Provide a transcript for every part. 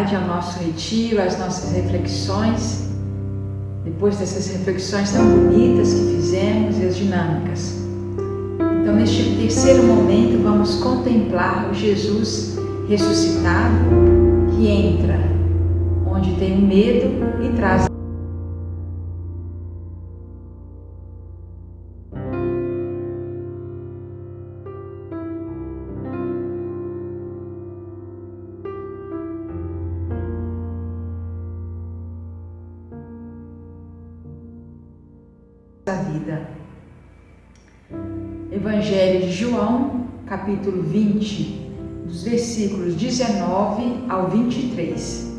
continuidade ao nosso retiro, às nossas reflexões, depois dessas reflexões tão bonitas que fizemos e as dinâmicas. Então, neste terceiro momento, vamos contemplar o Jesus ressuscitado que entra onde tem o medo e traz a vida. Evangelho de João, capítulo 20, dos versículos 19 ao 23.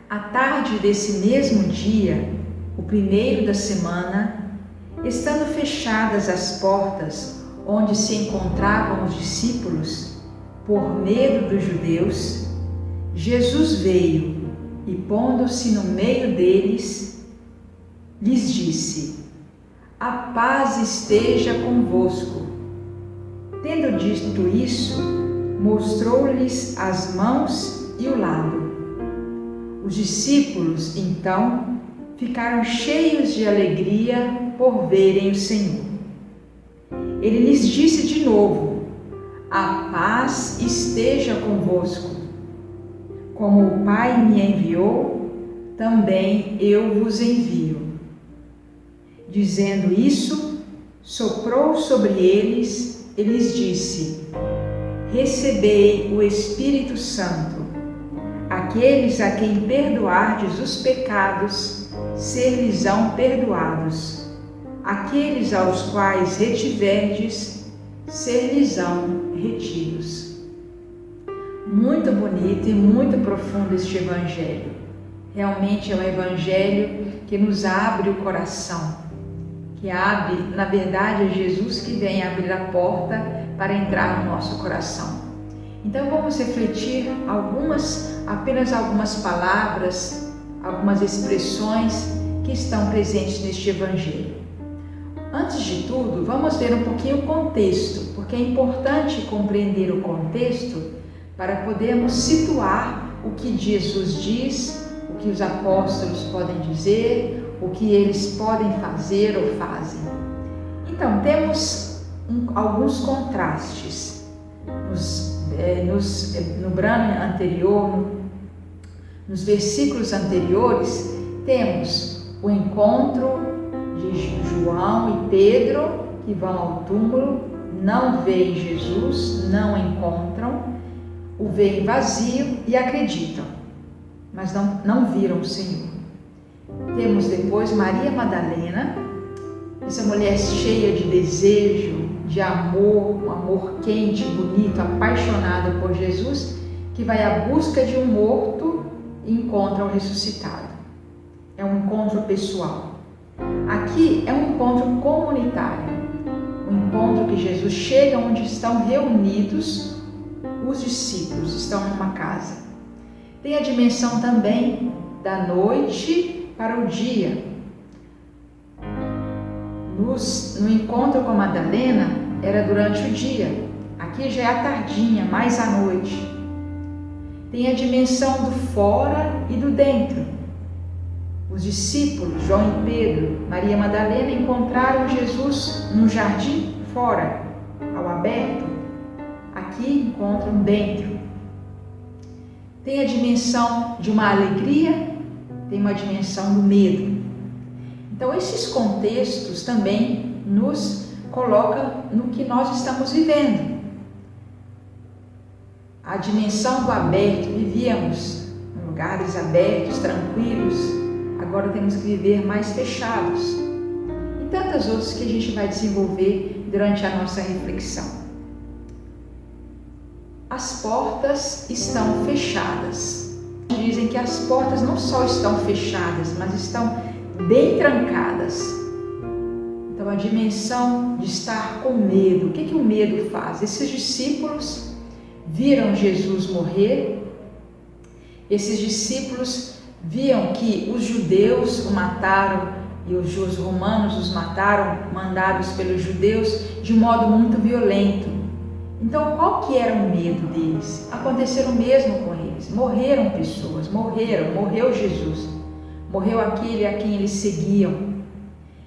À tarde desse mesmo dia, o primeiro da semana, estando fechadas as portas onde se encontravam os discípulos, por medo dos judeus, Jesus veio e, pondo-se no meio deles, lhes disse: "A paz esteja convosco." Tendo dito isso, mostrou-lhes as mãos e o lado. Os discípulos, então, ficaram cheios de alegria por verem o Senhor. Ele lhes disse de novo: "A paz esteja convosco. Como o Pai me enviou, também eu vos envio." Dizendo isso, soprou sobre eles e lhes disse: "Recebei o Espírito Santo. Aqueles a quem perdoardes os pecados, ser-lhes-ão perdoados. Aqueles aos quais retiverdes, ser-lhes-ão retidos." Muito bonito e muito profundo este Evangelho. Realmente é um Evangelho que nos abre o coração, que abre, na verdade, é Jesus que vem abrir a porta para entrar no nosso coração. Então vamos refletir apenas algumas palavras, algumas expressões que estão presentes neste Evangelho. Antes de tudo, vamos ver um pouquinho o contexto, porque é importante compreender o contexto para podermos situar o que Jesus diz, o que os apóstolos podem dizer, o que eles podem fazer ou fazem. Então, temos alguns contrastes. No brano anterior, nos versículos anteriores, temos o encontro de João e Pedro, que vão ao túmulo, não veem Jesus, não encontram, o veem vazio e acreditam, mas não viram o Senhor. Temos depois Maria Madalena, essa mulher cheia de desejo, de amor, um amor quente, bonito, apaixonada por Jesus, que vai à busca de um morto e encontra o ressuscitado. É um encontro pessoal. Aqui é um encontro comunitário, um encontro que Jesus chega onde estão reunidos os discípulos, estão numa casa. Tem a dimensão também da noite para o dia. No encontro com Madalena era durante o dia, aqui já é a tardinha, mais à noite. Tem a dimensão do fora e do dentro. Os discípulos, João e Pedro, Maria Madalena, encontraram Jesus no jardim fora, ao aberto. Aqui encontram dentro. Tem a dimensão de uma alegria, tem uma dimensão do medo. Então, esses contextos também nos colocam no que nós estamos vivendo. A dimensão do aberto, vivíamos em lugares abertos, tranquilos, agora temos que viver mais fechados. E tantas outras que a gente vai desenvolver durante a nossa reflexão. As portas estão fechadas. Dizem que as portas não só estão fechadas, mas estão bem trancadas. Então, a dimensão de estar com medo. O que o medo faz? Esses discípulos viram Jesus morrer. Esses discípulos viam que os judeus o mataram e os romanos os mataram, mandados pelos judeus, de um modo muito violento. Então, qual que era o medo deles? Aconteceu o mesmo com eles. multidões, morreram pessoas, morreu Jesus, morreu aquele a quem eles seguiam.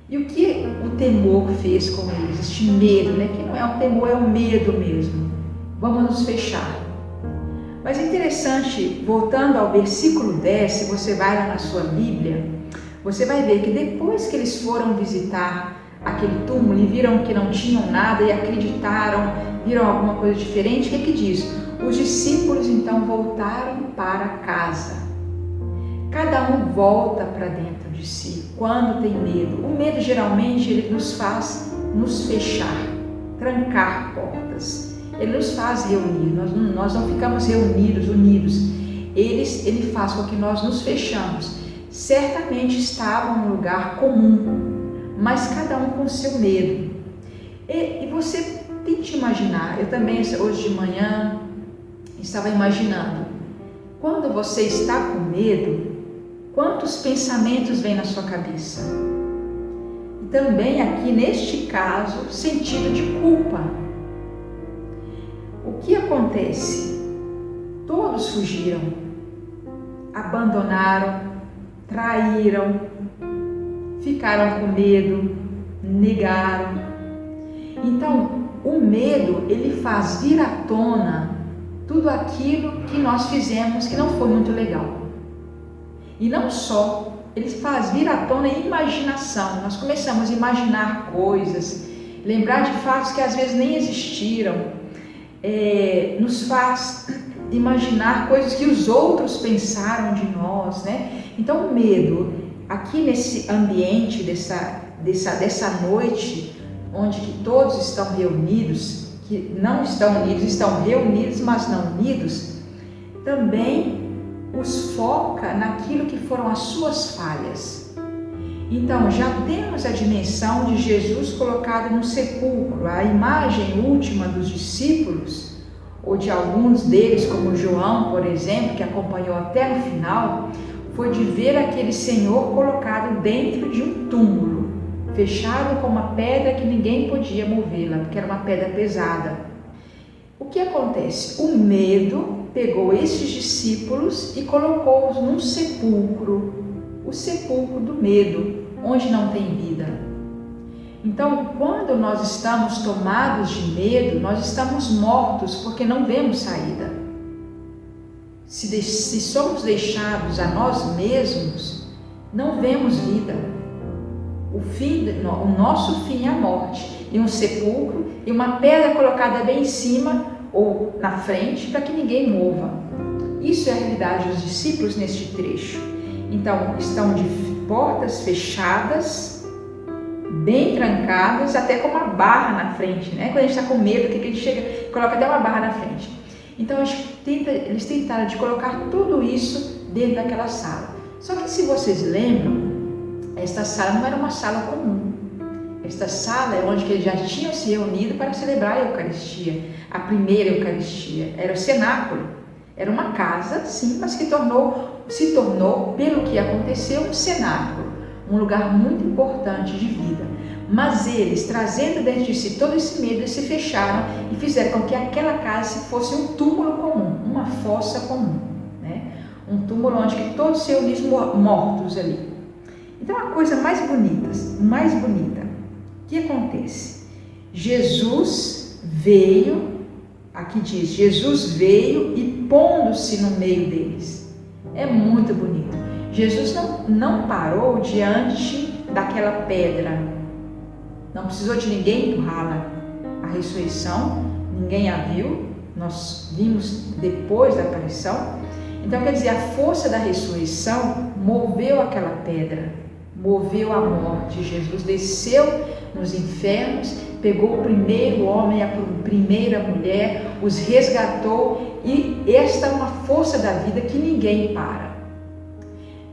E o que o temor fez com eles? Este medo, né? Que não é um temor, é um medo mesmo. Vamos nos fechar. Mas é interessante, voltando ao versículo 10, se você vai lá na sua Bíblia, você vai ver que depois que eles foram visitar aquele túmulo e viram que não tinham nada e acreditaram, viram alguma coisa diferente, o que diz? Os discípulos então voltaram para casa. Cada um volta para dentro de si quando tem medo. O medo geralmente ele nos faz nos fechar, trancar portas. Ele nos faz reunir, nós não ficamos reunidos, unidos. Ele faz com que nós nos fechamos. Certamente estavam num lugar comum, mas cada um com seu medo. E você tente imaginar, eu também hoje de manhã estava imaginando, quando você está com medo, quantos pensamentos vêm na sua cabeça? E também aqui neste caso, sentido de culpa. O que acontece? Todos fugiram, abandonaram, traíram, ficaram com medo, negaram. Então, o medo, ele faz vir à tona tudo aquilo que nós fizemos que não foi muito legal. E não só, ele faz vir à tona a imaginação. Nós começamos a imaginar coisas, lembrar de fatos que às vezes nem existiram, nos faz imaginar coisas que os outros pensaram de nós, né? Então o medo, aqui nesse ambiente dessa noite, onde que todos estão reunidos, que não estão unidos, estão reunidos, mas não unidos, também os foca naquilo que foram as suas falhas. Então já temos a dimensão de Jesus colocado no sepulcro. A imagem última dos discípulos, ou de alguns deles, como João, por exemplo, que acompanhou até no final, foi de ver aquele Senhor colocado dentro de um túmulo, fechado com uma pedra que ninguém podia movê-la, porque era uma pedra pesada. O que acontece? O medo pegou esses discípulos e colocou-os num sepulcro, o sepulcro do medo, onde não tem vida. Então, quando nós estamos tomados de medo, nós estamos mortos porque não vemos saída. Se somos deixados a nós mesmos, não vemos vida. O nosso fim é a morte, e um sepulcro e uma pedra colocada bem em cima ou na frente para que ninguém mova. Isso é a realidade dos discípulos neste trecho. Então, estão de portas fechadas, bem trancadas, até com uma barra na frente, né? Quando a gente está com medo, que a gente chega e coloca até uma barra na frente. Então, eles tentaram de colocar tudo isso dentro daquela sala. Só que se vocês lembram, esta sala não era uma sala comum. Esta sala é onde eles já tinham se reunido para celebrar a Eucaristia, a primeira Eucaristia. Era o cenáculo. Era uma casa, sim, mas que se tornou, pelo que aconteceu, um cenáculo, um lugar muito importante de vida. Mas eles, trazendo dentro de si todo esse medo, eles se fecharam e fizeram com que aquela casa fosse um túmulo comum, uma fossa comum, né? Um túmulo onde que todos se reuniam mortos ali. Então, a coisa mais bonita, o que acontece? Jesus veio, aqui diz, Jesus veio e pondo-se no meio deles. É muito bonito. Jesus não parou diante daquela pedra, não precisou de ninguém empurrá-la. A ressurreição, ninguém a viu, nós vimos depois da aparição. Então, quer dizer, a força da ressurreição moveu aquela pedra, moveu a morte. Jesus desceu nos infernos, pegou o primeiro homem e a primeira mulher, os resgatou, e esta é uma força da vida que ninguém para.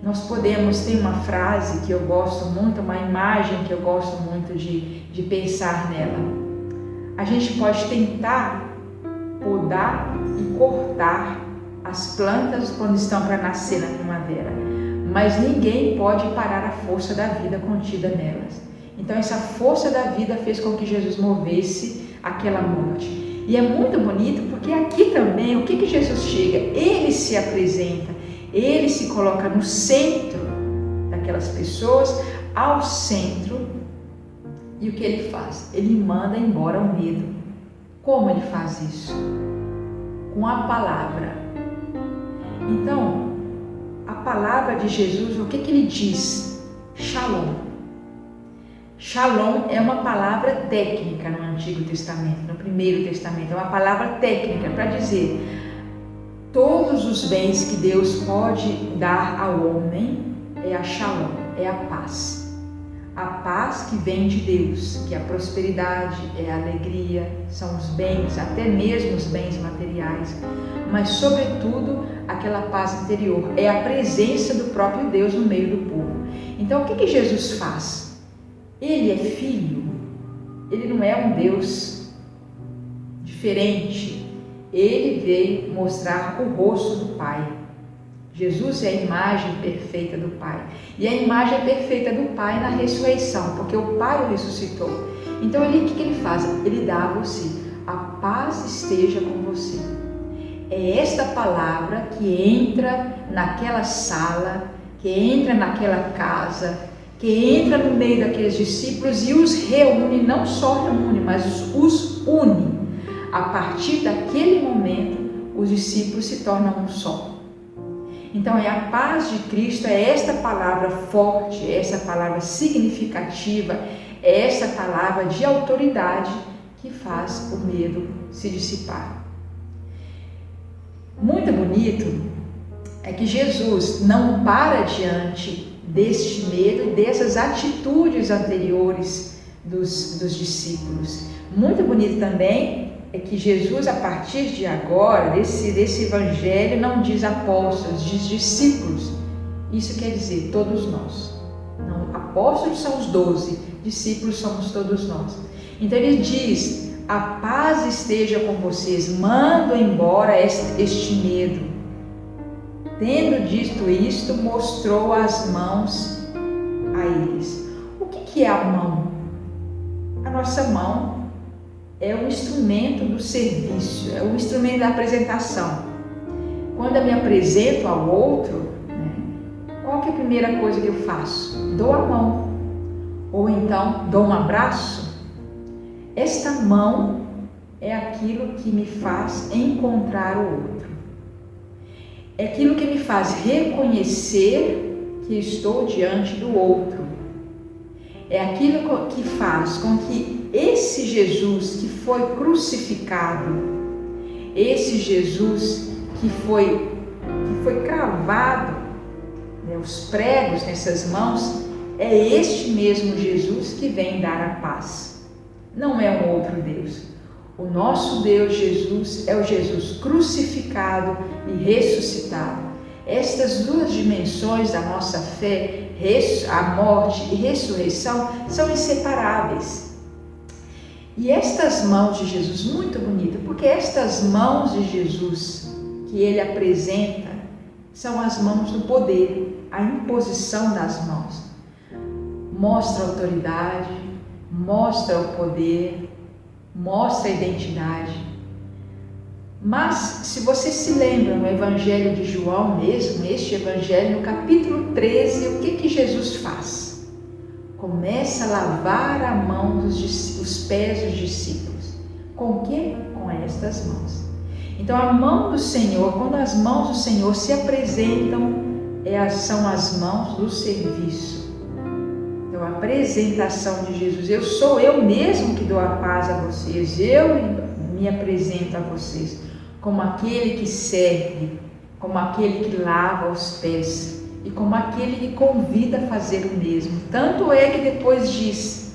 Nós podemos ter uma frase que eu gosto muito, uma imagem que eu gosto muito de pensar nela. A gente pode tentar podar e cortar as plantas quando estão para nascer na primavera, mas ninguém pode parar a força da vida contida nelas. Então essa força da vida fez com que Jesus movesse aquela morte. E é muito bonito porque aqui também, o que Jesus chega? Ele se apresenta, ele se coloca no centro daquelas pessoas, ao centro. E o que ele faz? Ele manda embora o medo. Como ele faz isso? Com a palavra. Então, a palavra de Jesus, o que ele diz? Shalom. Shalom é uma palavra técnica no Antigo Testamento, no Primeiro Testamento. É uma palavra técnica para dizer todos os bens que Deus pode dar ao homem é a Shalom, é a paz. A paz que vem de Deus, que é a prosperidade, é a alegria, são os bens, até mesmo os bens materiais, mas sobretudo aquela paz interior, é a presença do próprio Deus no meio do povo. Então o que Jesus faz? Ele é filho, ele não é um Deus diferente, ele veio mostrar o rosto do Pai. Jesus é a imagem perfeita do Pai. E a imagem perfeita do Pai na ressurreição, porque o Pai o ressuscitou. Então, o que ele faz? Ele dá a você: a paz esteja com você. É esta palavra que entra naquela sala, que entra naquela casa, que entra no meio daqueles discípulos e os reúne, não só reúne, mas os une. A partir daquele momento, os discípulos se tornam um só. Então é a paz de Cristo, é esta palavra forte, é essa palavra significativa, é essa palavra de autoridade que faz o medo se dissipar. Muito bonito é que Jesus não para diante deste medo e dessas atitudes anteriores dos discípulos. Muito bonito também é que Jesus, a partir de agora, desse evangelho, não diz apóstolos, diz discípulos. Isso quer dizer todos nós. Não, apóstolos são os 12, discípulos somos todos nós. Então ele diz: a paz esteja com vocês, mando embora este medo. Tendo dito isto, mostrou as mãos a eles. O que é a mão? A nossa mão é um instrumento do serviço, é um instrumento da apresentação. Quando eu me apresento ao outro, qual que é a primeira coisa que eu faço? Dou a mão. Ou então dou um abraço. Esta mão é aquilo que me faz encontrar o outro. É aquilo que me faz reconhecer que estou diante do outro. É aquilo que faz com que esse Jesus que foi crucificado, esse Jesus que foi cravado, os pregos nessas mãos, é este mesmo Jesus que vem dar a paz. Não é um outro Deus. O nosso Deus Jesus é o Jesus crucificado e ressuscitado. Estas duas dimensões da nossa fé, a morte e ressurreição, são inseparáveis. E estas mãos de Jesus, muito bonito, porque estas mãos de Jesus que ele apresenta são as mãos do poder, a imposição das mãos. Mostra a autoridade, mostra o poder, mostra a identidade. Mas, se você se lembra no Evangelho de João mesmo, neste Evangelho, no capítulo 13, o que Jesus faz? Começa a lavar a mão os pés dos discípulos. Com o quê? Com estas mãos. Então, a mão do Senhor, quando as mãos do Senhor se apresentam, são as mãos do serviço. Então, a apresentação de Jesus, sou eu mesmo que dou a paz a vocês, eu me apresento a vocês como aquele que serve, como aquele que lava os pés e como aquele que convida a fazer o mesmo. Tanto é que depois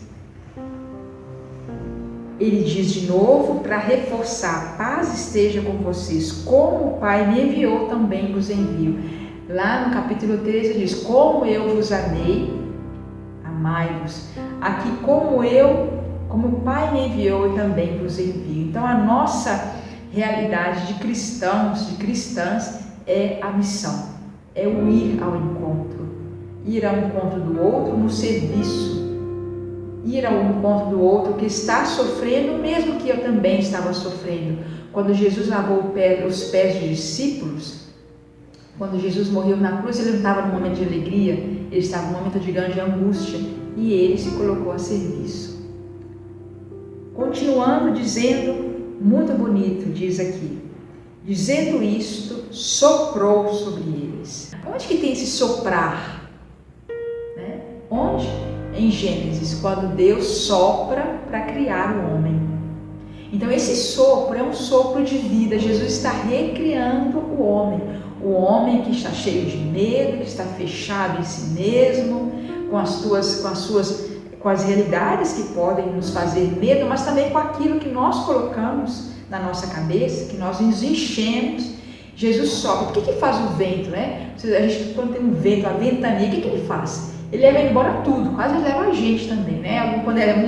ele diz de novo para reforçar: paz esteja com vocês, como o Pai me enviou, também vos envio. Lá no capítulo 13 ele diz: como eu vos amei, amai-vos. Aqui, como o Pai me enviou, eu também vos envio. Então a nossa realidade de cristãos, de cristãs, é a missão, é o ir ao encontro do outro no serviço, ir ao encontro do outro que está sofrendo, mesmo que eu também estava sofrendo. Quando Jesus lavou os pés dos discípulos, quando Jesus morreu na cruz, ele não estava num momento de alegria, ele estava num momento de grande angústia, e ele se colocou a serviço. Continuando dizendo, muito bonito, diz aqui, dizendo isto, soprou sobre eles. Onde que tem esse soprar? Né? Onde? Em Gênesis, quando Deus sopra para criar o homem. Então esse sopro é um sopro de vida. Jesus está recriando o homem que está cheio de medo, que está fechado em si mesmo, com as realidades que podem nos fazer medo, mas também com aquilo que nós colocamos na nossa cabeça, que nós nos enchemos. Jesus sopra. O que faz o vento, né? A gente, quando tem um vento, a ventania, o que ele faz? Ele leva embora tudo, quase ele leva a gente também, né? Quando é o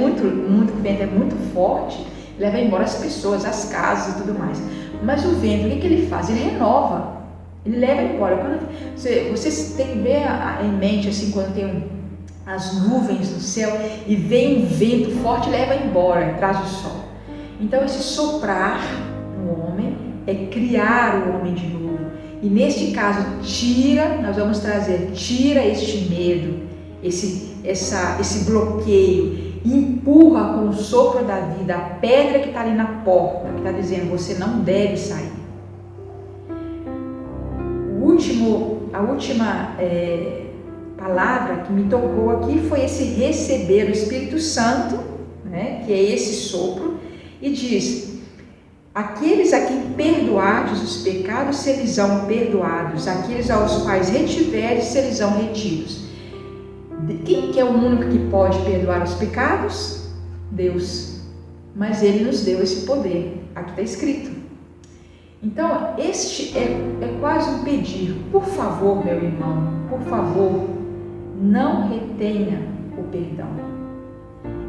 vento é muito forte, leva embora as pessoas, as casas e tudo mais. Mas o vento, o que ele faz? Ele renova, ele leva embora. Quando vocês têm que ver em mente, assim, quando tem as nuvens no céu e vem um vento forte, leva embora, traz o sol. Então esse soprar no homem é criar o homem de novo. E neste caso, nós vamos trazer, tira este medo, esse bloqueio, empurra com o sopro da vida a pedra que está ali na porta, que está dizendo, você não deve sair. A última palavra que me tocou aqui foi esse receber o Espírito Santo, né, que é esse sopro, e diz, aqueles a quem perdoardes os pecados, serão perdoados, aqueles aos quais retiveres, serão retidos. Quem que é o único que pode perdoar os pecados? Deus. Mas Ele nos deu esse poder, aqui está escrito. Então, este é quase um pedir, por favor, meu irmão, por favor, não retenha o perdão.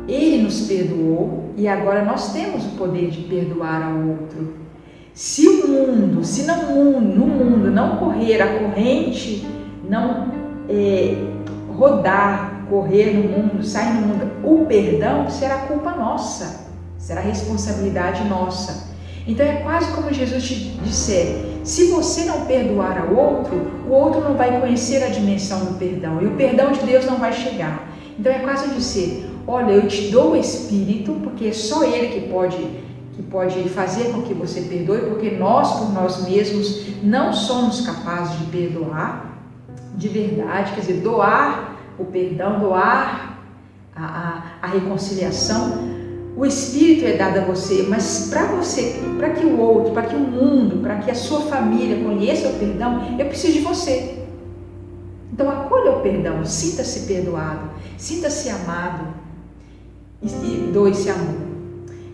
Ele nos perdoou e agora nós temos o poder de perdoar ao outro. Se no mundo não correr a corrente, não correr no mundo, sair no mundo, o perdão será culpa nossa, será responsabilidade nossa. Então é quase como Jesus te disser, se você não perdoar ao outro, o outro não vai conhecer a dimensão do perdão e o perdão de Deus não vai chegar. Então é quase dizer, olha, eu te dou o Espírito, porque é só Ele que pode fazer com que você perdoe, porque nós, por nós mesmos, não somos capazes de perdoar de verdade, quer dizer, doar o perdão, doar a reconciliação. O Espírito é dado a você, mas para que o outro, para que o mundo, para que a sua família conheça o perdão, eu preciso de você. Então acolha o perdão, sinta-se perdoado, sinta-se amado e doe esse amor.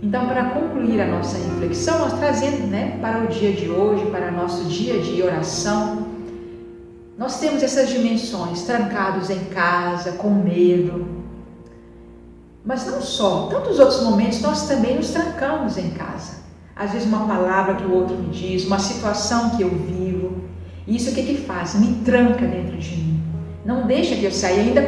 Então, para concluir a nossa reflexão, nós trazendo, para o dia de hoje, para nosso dia de oração, nós temos essas dimensões, trancados em casa, com medo. Mas não só, tantos outros momentos nós também nos trancamos em casa. Às vezes uma palavra que o outro me diz, uma situação que eu vivo. E isso o que faz? Me tranca dentro de mim. Não deixa que eu saia, ainda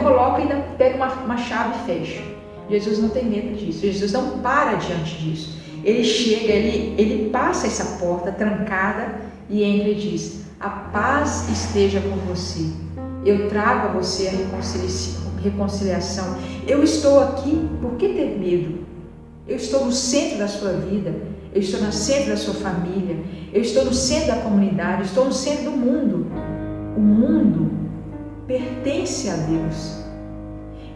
pega uma chave e fecha. Jesus não tem medo disso, Jesus não para diante disso. Ele chega, ele passa essa porta trancada e entra e diz, a paz esteja com você. Eu trago a você a reconciliação. Eu estou aqui, por que ter medo? Eu estou no centro da sua vida, eu estou no centro da sua família, eu estou no centro da comunidade, eu estou no centro do mundo. O mundo pertence a Deus.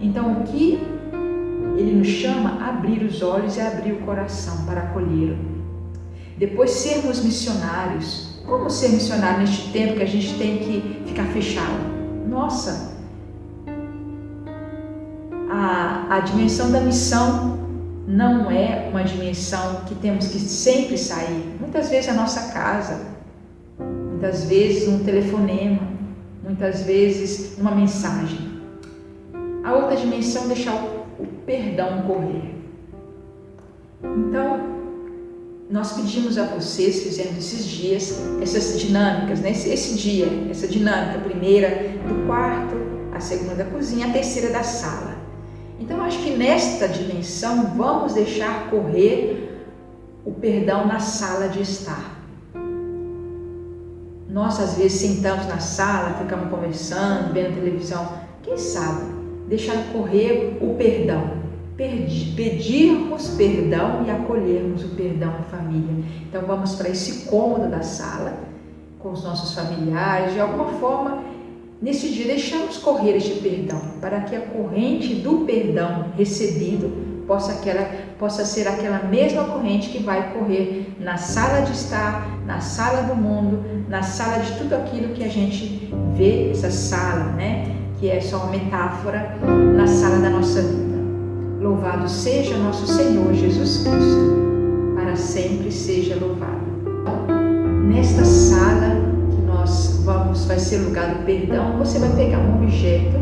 Então o que Ele nos chama a abrir os olhos e a abrir o coração para acolhê-lo. Depois sermos missionários. Como ser missionário neste tempo que a gente tem que ficar fechado? Nossa! A dimensão da missão não é uma dimensão que temos que sempre sair. Muitas vezes a nossa casa, muitas vezes um telefonema, muitas vezes uma mensagem. A outra dimensão é deixar o perdão correr. Então, nós pedimos a vocês, fizemos esses dias, essas dinâmicas, essa dinâmica, a primeira do quarto, a segunda da cozinha, a terceira da sala. Então, acho que nesta dimensão vamos deixar correr o perdão na sala de estar. Nós, às vezes, sentamos na sala, ficamos conversando, vendo televisão. Quem sabe deixar correr o perdão, pedirmos perdão e acolhermos o perdão em família. Então, vamos para esse cômodo da sala, com os nossos familiares, de alguma forma, nesse dia, deixamos correr este perdão, para que a corrente do perdão recebido possa ser aquela mesma corrente que vai correr na sala de estar, na sala do mundo, na sala de tudo aquilo que a gente vê, essa sala, né? Que é só uma metáfora, na sala da nossa vida. Louvado seja nosso Senhor Jesus Cristo, para sempre seja louvado. Nesta sala que nós vai ser lugar do perdão, você vai pegar um objeto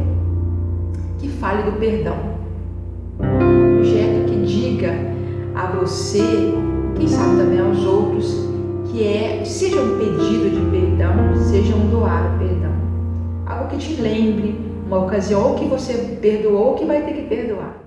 que fale do perdão. Um objeto que diga a você, quem sabe também aos outros, que seja um pedido de perdão, seja um doar perdão. Algo que te lembre uma ocasião ou que você perdoou ou que vai ter que perdoar.